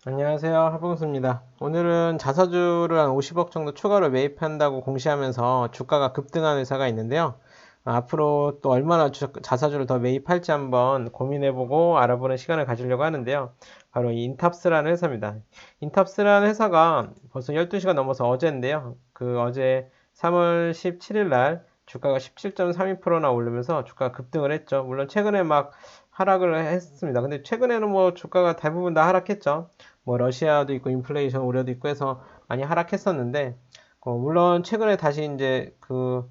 안녕하세요. 하봉수입니다. 오늘은 자사주를 한 50억 정도 추가로 매입한다고 공시하면서 주가가 급등한 회사가 있는데요. 앞으로 또 얼마나 자사주를 더 매입할지 한번 고민해보고 알아보는 시간을 가지려고 하는데요. 바로 이 인탑스라는 회사입니다. 인탑스라는 회사가 벌써 12시가 넘어서 어제인데요. 그 어제 3월 17일 날 주가가 17.32%나 오르면서 주가가 급등을 했죠. 물론 최근에 막 하락을 했습니다. 근데 최근에는 뭐 주가가 대부분 다 하락했죠. 뭐 러시아도 있고 인플레이션 우려도 있고 해서 많이 하락했었는데 물론 최근에 다시 이제 그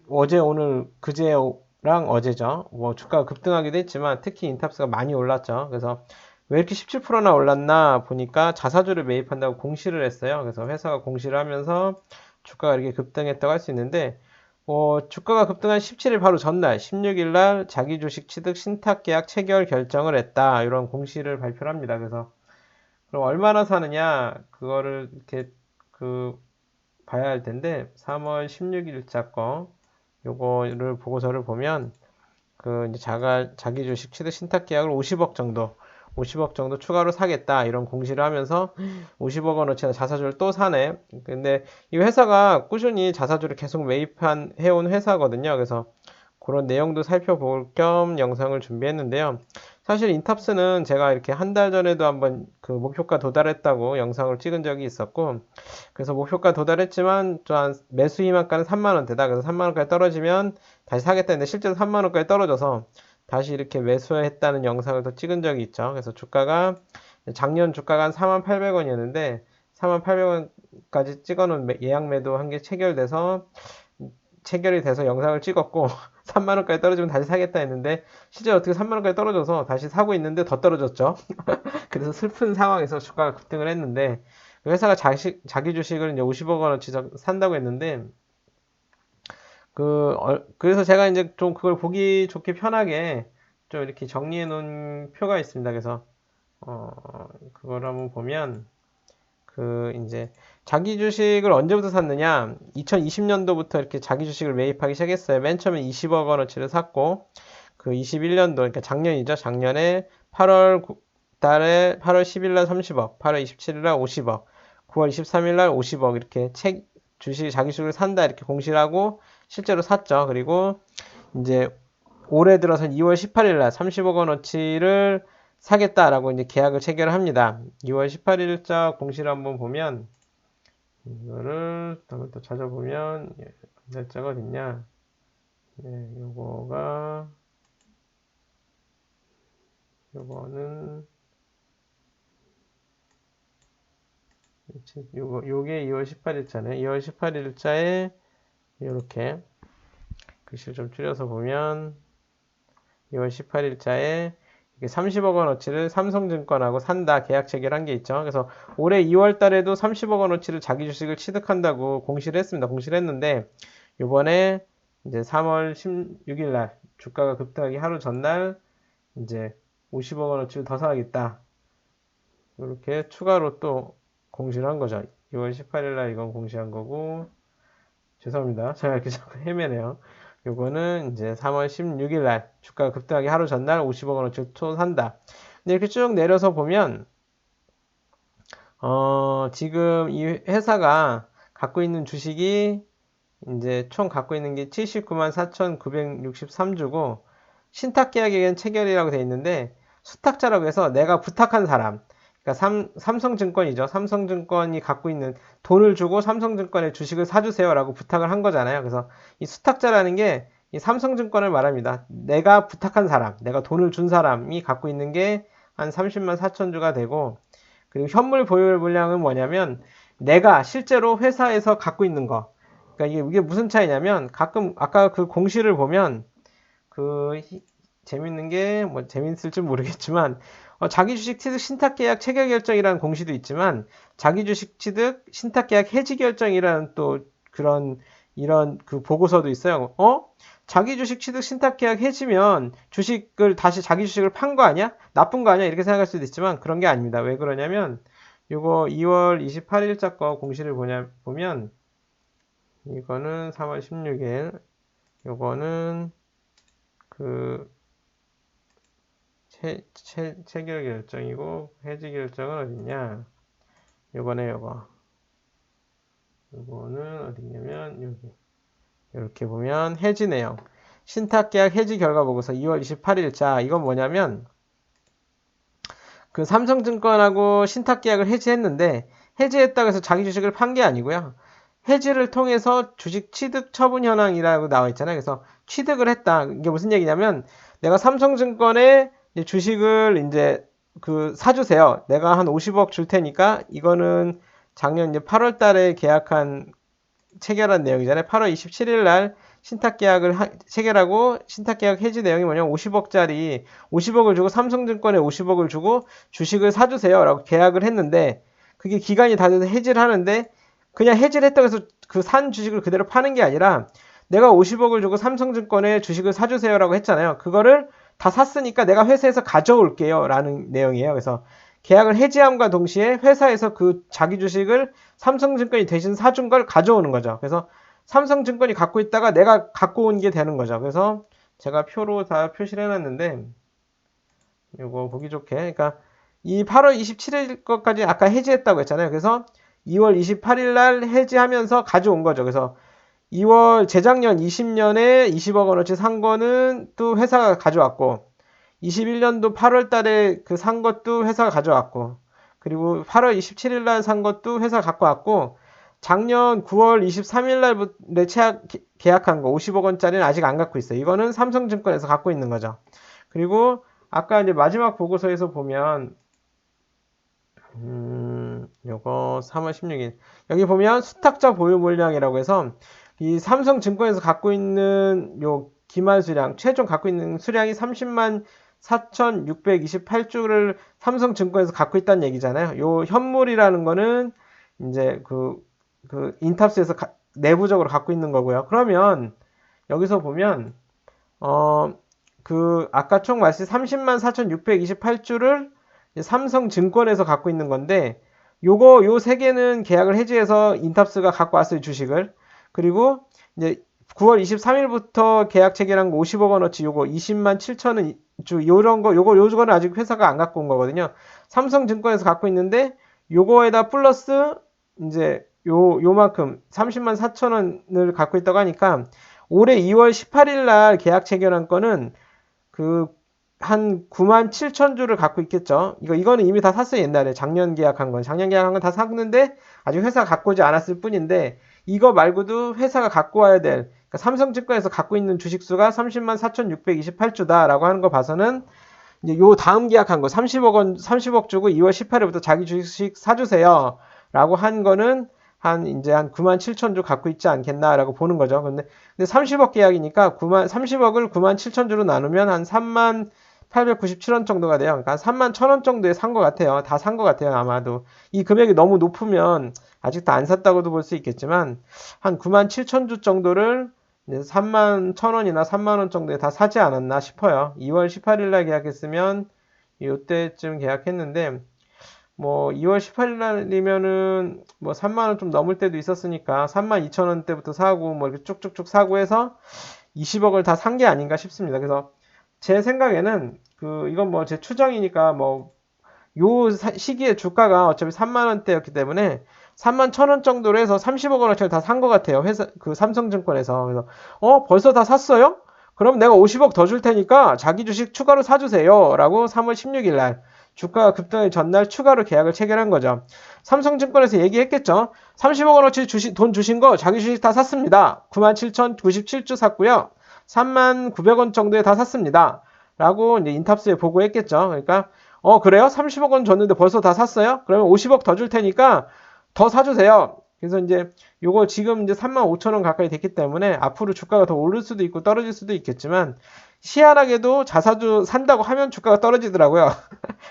어제 오늘 그제랑 어제죠. 뭐 주가가 급등하기도 했지만 특히 인탑스가 많이 올랐죠. 그래서 왜 이렇게 17%나 올랐나 보니까 자사주를 매입한다고 공시를 했어요. 그래서 회사가 공시를 하면서 주가가 이렇게 급등했다고 할 수 있는데 주가가 급등한 17일 바로 전날 16일 날 자기 주식 취득 신탁 계약 체결 결정을 했다. 이런 공시를 발표를 합니다. 그래서 그럼 얼마나 사느냐 그거를 이렇게 그 봐야 할 텐데 3월 16일자 거 요거를 보고서를 보면 그 이제 자기 주식 취득 신탁 계약을 50억 정도 추가로 사겠다 이런 공시를 하면서 50억 원어치의 자사주를 또 사네. 근데 이 회사가 꾸준히 자사주를 계속 매입한 해온 회사거든요. 그래서 그런 내용도 살펴볼 겸 영상을 준비했는데요. 사실 인탑스는 제가 이렇게 한 달 전에도 한번 그 목표가 도달했다고 영상을 찍은 적이 있었고, 그래서 목표가 도달했지만 또한 매수 희망가는 3만 원대다. 그래서 3만 원까지 떨어지면 다시 사겠다 했는데 실제로 3만 원까지 떨어져서 다시 이렇게 매수했다는 영상을 또 찍은 적이 있죠. 그래서 주가가 작년 주가가 한 4만 800원이었는데 4만 800원까지 찍어놓은 예약 매도 한 개 체결이 돼서 영상을 찍었고 3만 원까지 떨어지면 다시 사겠다 했는데 실제 어떻게 3만 원까지 떨어져서 다시 사고 있는데 더 떨어졌죠. 그래서 슬픈 상황에서 주가가 급등을 했는데 회사가 자기 주식을 이제 50억 원어치 산다고 했는데 그래서 제가 이제 좀 그걸 보기 좋게 편하게 좀 이렇게 정리해 놓은 표가 있습니다. 그래서 어, 그걸 한번 보면 이제 자기 주식을 언제부터 샀느냐? 2020년도부터 이렇게 자기 주식을 매입하기 시작했어요. 맨 처음에 20억 원어치를 샀고, 그 21년도, 그러니까 작년이죠. 작년에 8월 달에 8월 10일 날 30억, 8월 27일 날 50억, 9월 23일 날 50억 이렇게 자기 주식을 산다 이렇게 공시를 하고 실제로 샀죠. 그리고 이제 올해 들어서 2월 18일 날 30억 원어치를 사겠다라고 이제 계약을 체결을 합니다. 2월 18일자 공시를 한번 보면 이거를 한번 또 찾아보면 날짜가 어딨냐? 네, 요거는 요게 2월 18일자네. 2월 18일자에 이렇게 글씨를 좀 줄여서 보면 2월 18일자에 30억 원어치를 삼성증권하고 산다 계약 체결한 게 있죠. 그래서 올해 2월 달에도 30억 원어치를 자기 주식을 취득한다고 공시를 했습니다. 공시를 했는데 요번에 이제 3월 16일 날 주가가 급등하기 하루 전날 이제 50억 원어치를 더 사겠다. 이렇게 추가로 또 공시를 한 거죠. 2월 18일 날 이건 공시한 거고 죄송합니다. 제가 이렇게 자꾸 헤매네요. 요거는 이제 3월 16일 날 주가가 급등하기 하루 전날 50억 원어치 또 산다. 근데 이렇게 쭉 내려서 보면 지금 이 회사가 갖고 있는 주식이 이제 총 갖고 있는 게 79만 4,963주고 신탁 계약에 체결이라고 돼 있는데 수탁자라고 해서 내가 부탁한 사람 그러니까 삼성증권이죠. 삼성증권이 갖고 있는 돈을 주고 삼성증권의 주식을 사주세요라고 부탁을 한 거잖아요. 그래서 이 수탁자라는 게 이 삼성증권을 말합니다. 내가 부탁한 사람, 내가 돈을 준 사람이 갖고 있는 게 한 30만 4천 주가 되고 그리고 현물 보유 물량은 뭐냐면 내가 실제로 회사에서 갖고 있는 거. 그러니까 이게 무슨 차이냐면 가끔 아까 그 공시를 보면 그 재밌는 게 뭐 재밌을지 모르겠지만 자기 주식 취득 신탁 계약 체결 결정이라는 공시도 있지만 자기 주식 취득 신탁 계약 해지 결정이라는 또 그런 이런 그 보고서도 있어요. 자기 주식 취득 신탁 계약 해지면 주식을 다시 자기 주식을 판 거 아니야? 나쁜 거 아니야? 이렇게 생각할 수도 있지만 그런 게 아닙니다. 왜 그러냐면 요거 2월 28일자 거 공시를 보면 이거는 3월 16일 요거는 그 체결 결정이고 해지 결정은 어딨냐? 요거네, 요거. 요거는 어디냐면 여기. 이렇게 보면 해지 내용. 신탁계약 해지 결과 보고서 2월 28일. 자, 이건 뭐냐면 그 삼성증권하고 신탁계약을 해지했는데 해지했다고 해서 자기 주식을 판 게 아니고요. 해지를 통해서 주식 취득 처분 현황이라고 나와 있잖아요. 그래서 취득을 했다. 이게 무슨 얘기냐면 내가 삼성증권에 주식을 이제 그 사주세요. 내가 한 50억 줄 테니까 이거는 작년 이제 8월 달에 계약한 체결한 내용이잖아요. 8월 27일 날 신탁계약을 체결하고 신탁계약 해지 내용이 뭐냐면 50억을 주고 삼성증권에 50억을 주고 주식을 사주세요 라고 계약을 했는데 그게 기간이 다 돼서 해지를 하는데 그냥 해지를 했다고 해서 그 산 주식을 그대로 파는 게 아니라 내가 50억을 주고 삼성증권에 주식을 사주세요 라고 했잖아요. 그거를 다 샀으니까 내가 회사에서 가져올게요 라는 내용이에요. 그래서 계약을 해지함과 동시에 회사에서 그 자기 주식을 삼성증권이 대신 사준 걸 가져오는 거죠. 그래서 삼성증권이 갖고 있다가 내가 갖고 온 게 되는 거죠. 그래서 제가 표로 다 표시를 해놨는데 이거 보기 좋게 그러니까 이 8월 27일 것까지 아까 해지했다고 했잖아요. 그래서 2월 28일 날 해지하면서 가져온 거죠. 그래서 2월 재작년 20년에 20억 원어치 산 거는 또 회사가 가져왔고 21년도 8월 달에 그 산 것도 회사가 가져왔고 그리고 8월 27일 날 산 것도 회사가 갖고 왔고 작년 9월 23일 날부터 계약한 거 50억 원짜리는 아직 안 갖고 있어요. 이거는 삼성증권에서 갖고 있는 거죠. 그리고 아까 이제 마지막 보고서에서 보면 요거 3월 16일 여기 보면 수탁자 보유 물량이라고 해서 이 삼성증권에서 갖고 있는 요 기말 수량 최종 갖고 있는 수량이 30만 4,628주를 삼성증권에서 갖고 있다는 얘기잖아요. 요 현물이라는 거는 이제 그 인탑스에서 내부적으로 갖고 있는 거고요. 그러면 여기서 보면 아까 총 말씀 30만 4,628주를 삼성증권에서 갖고 있는 건데 요 세 개는 계약을 해지해서 인탑스가 갖고 왔어요, 주식을. 그리고 이제 9월 23일부터 계약 체결한 거 50억 원어치 요거 20만 7천은 요거는 아직 회사가 안 갖고 온 거거든요. 삼성증권에서 갖고 있는데 요거에다 플러스 이제 요만큼 30만 4천 원을 갖고 있다고 하니까 올해 2월 18일 날 계약 체결한 거는 한 9만 7천 주를 갖고 있겠죠. 이거는 이미 다 샀어요, 옛날에. 작년 계약한 건 다 샀는데 아직 회사가 갖고 오지 않았을 뿐인데 이거 말고도 회사가 갖고 와야 될 그러니까 삼성증권에서 갖고 있는 주식수가 30만 4,628주다라고 하는 거 봐서는 이제 요 다음 계약한 거 30억 주고 2월 18일부터 자기 주식 사주세요 라고 한 거는 이제 한 9만 7천 주 갖고 있지 않겠나라고 보는 거죠. 근데 30억 계약이니까 30억을 9만 7천 주로 나누면 한 3만 897원 정도가 돼요. 그러니까 3만 1,000원 정도에 산 것 같아요. 다 산 것 같아요, 아마도. 이 금액이 너무 높으면 아직도 안 샀다고도 볼 수 있겠지만 한 9만 7천 주 정도를 3만 1,000원이나 3만 원 정도에 다 사지 않았나 싶어요. 2월 18일 날 계약했으면 이때쯤 계약했는데 뭐 2월 18일 날이면은 뭐 3만 원 좀 넘을 때도 있었으니까 3만 2천 원대부터 사고 뭐 이렇게 쭉쭉쭉 사고 해서 20억을 다 산 게 아닌가 싶습니다. 그래서 제 생각에는 이건 뭐 제 추정이니까 뭐 요 시기에 주가가 어차피 3만 원대였기 때문에 3만 1,000원 정도로 해서 30억 원어치를 다 산 것 같아요. 삼성증권에서. 그래서 벌써 다 샀어요? 그럼 내가 50억 더 줄 테니까 자기 주식 추가로 사주세요. 라고 3월 16일 날 주가가 급등하기 전날 추가로 계약을 체결한 거죠. 삼성증권에서 얘기했겠죠. 30억 원어치 돈 주신 거 자기 주식 다 샀습니다. 97,097주 샀고요. 3만 900원 정도에 다 샀습니다. 라고 이제 인탑스에 보고했겠죠. 그러니까 그래요? 30억 원 줬는데 벌써 다 샀어요? 그러면 50억 더 줄 테니까 더 사주세요. 그래서 이제 요거 지금 이제 3만 5천 원 가까이 됐기 때문에 앞으로 주가가 더 오를 수도 있고 떨어질 수도 있겠지만 희한하게도 자사주 산다고 하면 주가가 떨어지더라고요.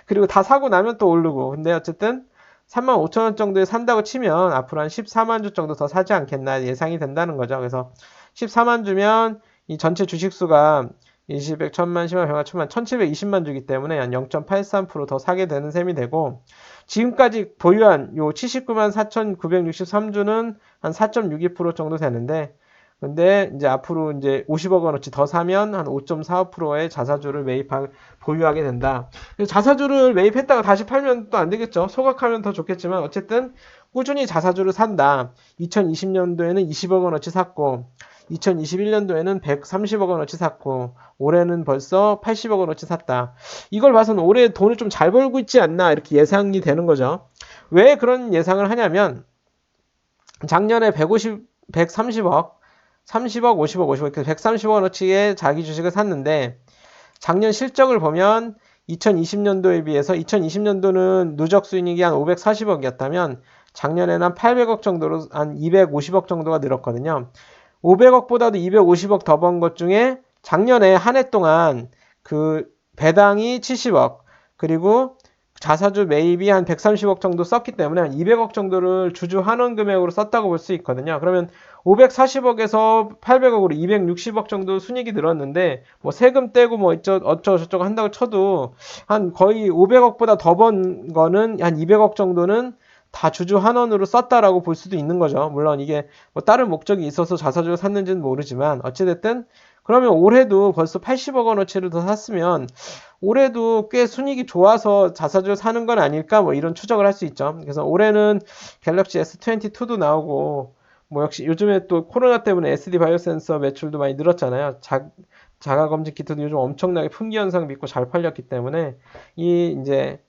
그리고 다 사고 나면 또 오르고. 근데 어쨌든 3만 5천 원 정도에 산다고 치면 앞으로 한 14만 주 정도 더 사지 않겠나 예상이 된다는 거죠. 그래서 14만 주면 이 전체 주식수가 20, 100, 1000만, 10만, 100만, 1000만, 1720만 주기 때문에 한 0.83% 더 사게 되는 셈이 되고 지금까지 보유한 요 79만 4,963주는 한 4.62% 정도 되는데 근데 이제 앞으로 이제 50억 원어치 더 사면 한 5.45%의 자사주를 보유하게 된다. 자사주를 매입했다가 다시 팔면 또 안 되겠죠. 소각하면 더 좋겠지만 어쨌든 꾸준히 자사주를 산다. 2020년도에는 20억 원어치 샀고 2021년도에는 130억 원어치 샀고 올해는 벌써 80억 원어치 샀다. 이걸 봐서는 올해 돈을 좀 잘 벌고 있지 않나 이렇게 예상이 되는 거죠. 왜 그런 예상을 하냐면 작년에 130억, 30억, 50억, 50억 이렇게 130억 원어치의 자기 주식을 샀는데 작년 실적을 보면 2020년도에 비해서 2020년도는 누적 수익이 한 540억이었다면 작년에는 한 800억 정도로 한 250억 정도가 늘었거든요. 500억보다도 250억 더 번 것 중에 작년에 한 해 동안 그 배당이 70억 그리고 자사주 매입이 한 130억 정도 썼기 때문에 한 200억 정도를 주주 환원 금액으로 썼다고 볼 수 있거든요. 그러면 540억에서 800억으로 260억 정도 순이익이 늘었는데 뭐 세금 떼고 뭐 어쩌고저쩌고 한다고 쳐도 한 거의 500억보다 더 번 거는 한 200억 정도는 다 주주 환원으로 썼다라고 볼 수도 있는 거죠. 물론 이게 뭐 다른 목적이 있어서 자사주를 샀는지는 모르지만 어찌됐든 그러면 올해도 벌써 80억 원어치를 더 샀으면 올해도 꽤 순이익이 좋아서 자사주를 사는 건 아닐까 뭐 이런 추정을 할 수 있죠. 그래서 올해는 갤럭시 S22도 나오고 뭐 역시 요즘에 또 코로나 때문에 SD 바이오 센서 매출도 많이 늘었잖아요. 자가 검진 키트도 요즘 엄청나게 품귀 현상 믿고 잘 팔렸기 때문에 이 이제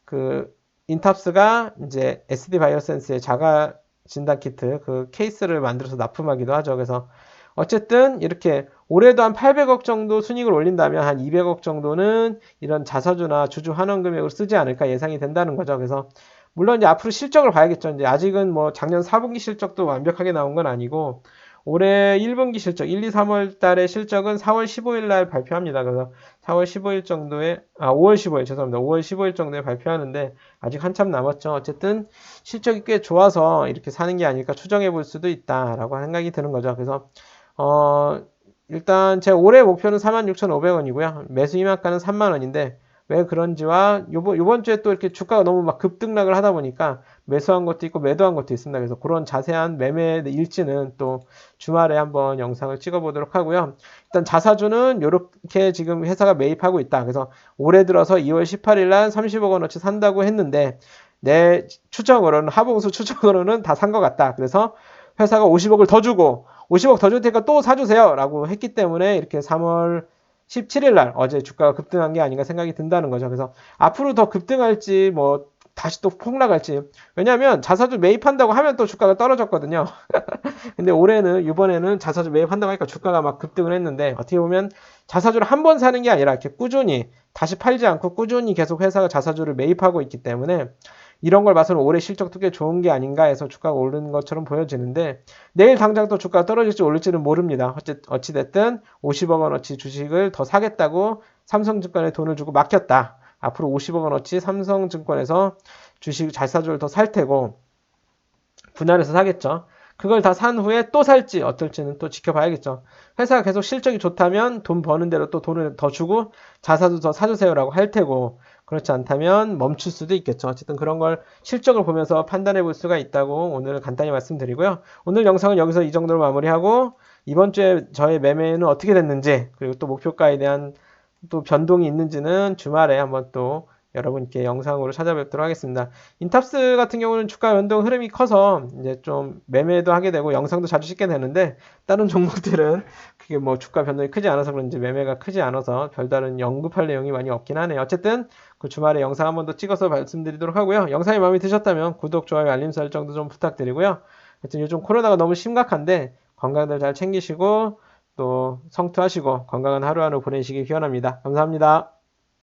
그 인탑스가 이제 SD 바이오 센스의 자가 진단 키트 그 케이스를 만들어서 납품하기도 하죠. 그래서 어쨌든 이렇게 올해도 한 800억 정도 순익을 올린다면 한 200억 정도는 이런 자사주나 주주 환원 금액으로 쓰지 않을까 예상이 된다는 거죠. 그래서 물론 이제 앞으로 실적을 봐야겠죠. 이제 아직은 뭐 작년 4분기 실적도 완벽하게 나온 건 아니고 올해 1분기 실적 1, 2, 3월 달의 실적은 4월 15일 날 발표합니다. 그래서 4월 15일 정도에 5월 15일 죄송합니다. 5월 15일 정도에 발표하는데 아직 한참 남았죠. 어쨌든 실적이 꽤 좋아서 이렇게 사는 게 아닐까 추정해 볼 수도 있다라고 생각이 드는 거죠. 그래서 어, 일단 제 올해 목표는 46,500원이고요. 매수 희망가는 3만 원인데 왜 그런지와 요번 주에 또 이렇게 주가가 너무 막 급등락을 하다 보니까 매수한 것도 있고 매도한 것도 있습니다. 그래서 그런 자세한 매매 일지는 또 주말에 한번 영상을 찍어 보도록 하고요. 일단 자사주는 이렇게 지금 회사가 매입하고 있다. 그래서 올해 들어서 2월 18일 날 30억 원어치 산다고 했는데 내 추정으로는 하봉수 추정으로는 다 산 것 같다. 그래서 회사가 50억을 더 주고 50억 더 줄 테니까 또 사주세요 라고 했기 때문에 이렇게 3월 17일 날 어제 주가가 급등한 게 아닌가 생각이 든다는 거죠. 그래서 앞으로 더 급등할지 뭐 다시 또 폭락할지 왜냐하면 자사주 매입한다고 하면 또 주가가 떨어졌거든요. 근데 이번에는 자사주 매입한다고 하니까 주가가 막 급등을 했는데 어떻게 보면 자사주를 한 번 사는 게 아니라 이렇게 꾸준히 다시 팔지 않고 꾸준히 계속 회사가 자사주를 매입하고 있기 때문에 이런 걸 봐서는 올해 실적도 꽤 좋은 게 아닌가 해서 주가가 오르는 것처럼 보여지는데 내일 당장 또 주가가 떨어질지 오를지는 모릅니다. 어찌됐든 50억 원어치 주식을 더 사겠다고 삼성증권에 돈을 주고 맡겼다. 앞으로 50억 원어치 삼성증권에서 주식 자사주를 더 살 테고 분할해서 사겠죠. 그걸 다 산 후에 또 살지 어떨지는 또 지켜봐야겠죠. 회사가 계속 실적이 좋다면 돈 버는 대로 또 돈을 더 주고 자사주 더 사주세요라고 할 테고 그렇지 않다면 멈출 수도 있겠죠. 어쨌든 그런 걸 실적을 보면서 판단해 볼 수가 있다고 오늘 간단히 말씀드리고요. 오늘 영상은 여기서 이 정도로 마무리하고 이번 주에 저의 매매는 어떻게 됐는지 그리고 또 목표가에 대한 또 변동이 있는지는 주말에 한번 또 여러분께 영상으로 찾아뵙도록 하겠습니다. 인탑스 같은 경우는 주가 변동 흐름이 커서 이제 좀 매매도 하게 되고 영상도 자주 찍게 되는데 다른 종목들은 그게 뭐 주가 변동이 크지 않아서 그런지 매매가 크지 않아서 별다른 언급할 내용이 많이 없긴 하네요. 어쨌든 그 주말에 영상 한 번 더 찍어서 말씀드리도록 하고요. 영상이 마음에 드셨다면 구독, 좋아요, 알림 설정도 좀 부탁드리고요. 하여튼 요즘 코로나가 너무 심각한데 건강들 잘 챙기시고 또 성투하시고 건강한 하루하루 보내시길 기원합니다. 감사합니다.